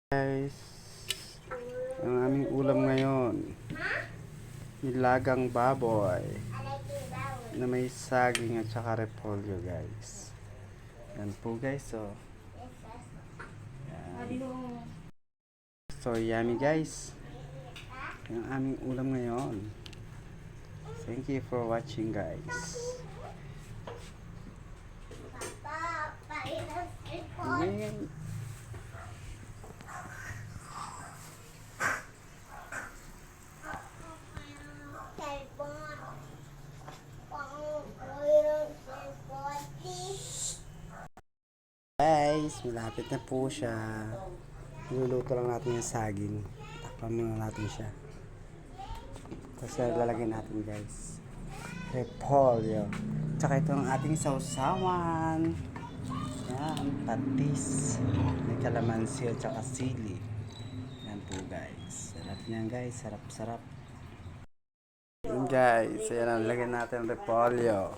Guys, ang aming ulam ngayon, nilagang baboy na may saging at saka repolyo guys. Yan po guys, so yan. So yummy guys, ang aming ulam ngayon. Thank you for watching guys. Ayan. Guys, malapit na po siya. Niluluto lang natin yung saging. Takpan muna natin siya. Tapos lalagyan natin guys repolyo. Tsaka ito ang ating sausawan. Yan, patis. May kalamansi at saka sili. Yan po guys. Sarap niyan guys. Sarap-sarap. Yan guys. Ayan, lagyan natin repolyo.